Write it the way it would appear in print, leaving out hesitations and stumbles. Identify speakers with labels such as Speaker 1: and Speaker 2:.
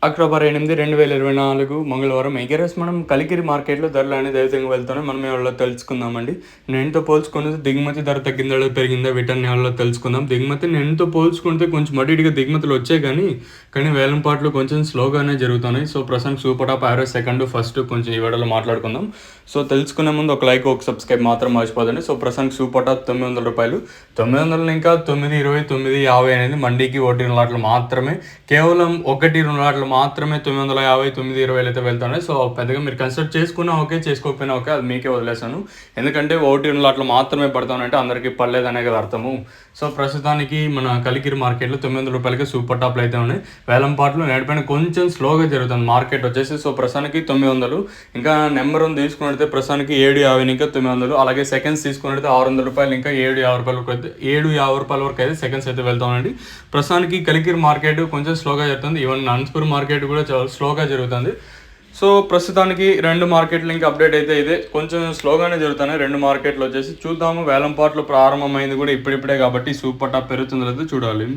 Speaker 1: October 8, 2024 మంగళవారం. ఎగరేసి మనం కలికిరి మార్కెట్‌లో ధరలు అనేది ఏ విధంగా వెళ్తున్నాయో మనం ఇవాళ తెలుసుకుందామండి. నిన్నటితో పోల్చుకుంటే దిగుమతి ధర తగ్గిందా లేదా పెరిగిందా వీటన్ని ఇవాళ తెలుసుకుందాం. దిగుమతి నిన్నటితో పోల్చుకుంటే కొంచెం అటు ఇటుగా దిగుమతులు వచ్చాయి కానీ వేలం పాటలు కొంచెం స్లోగానే జరుగుతున్నాయి. సో ప్రస్తుతానికి super top, average, second, first కొంచెం ఈ వీడియోలో మాట్లాడుకుందాం. సో తెలుసుకునే ముందు ఒక లైక్, ఒక సబ్స్క్రైబ్ మాత్రం మర్చిపోదండి. సో ప్రస్తుతానికి సూపర్ టాప్ రూ. 900, 900 ఇంకా 920, 950 అనేది మండీకి 1 లాట్లు మాత్రమే, కేవలం 1-2 లాట్లు మాత్రమే 950, 920 అయితే వెళ్తున్నాయి. సో పెద్దగా మీరు కన్సిడర్ చేసుకున్నా ఓకే, చేసుకోకపోయినా ఓకే, అది మీకే వదిలేసాను. ఎందుకంటే 1-2 లాట్లు మాత్రమే పడతానంటే అందరికీ పడలేదనే కదా అర్థము. సో ప్రస్తుతానికి మన కలికిరి మార్కెట్లో రూ. 900కి సూపర్ టాప్లు అయితే ఉన్నాయి. వేలం పాటలు నేటిపైన కొంచెం స్లోగా జరుగుతుంది మార్కెట్ వచ్చేసి. సో ప్రస్తుతానికి 900, ఇంకా నెంబర్ 1 తీసుకున్నట్లయితే ప్రస్తుతానికి 750 ఇంకా 900, అలాగే సెకండ్స్ తీసుకున్నట్లయితే రూ. 600 ఇంకా రూ. 750 వరకు అయితే సెకండ్స్ అయితే వెళ్తామండి. ప్రస్తుతానికి కలికిరి మార్కెట్ కొంచెం స్లోగా జరుగుతుంది. ఈవెన్ అనంతపురం మార్కెట్ కూడా చాలా స్లోగా జరుగుతుంది. సో ప్రస్తుతానికి 2 మార్కెట్లు ఇంకా అప్డేట్ అయితే ఇదే, కొంచెం స్లోగానే జరుగుతున్నాయి 2 మార్కెట్లు వచ్చేసి. చూద్దాము, వేలం పాటలు ప్రారంభమైంది కూడా ఇప్పుడిప్పుడే కాబట్టి సూపర్ టాప్ పెరుగుతుందో లేదో చూడాలి.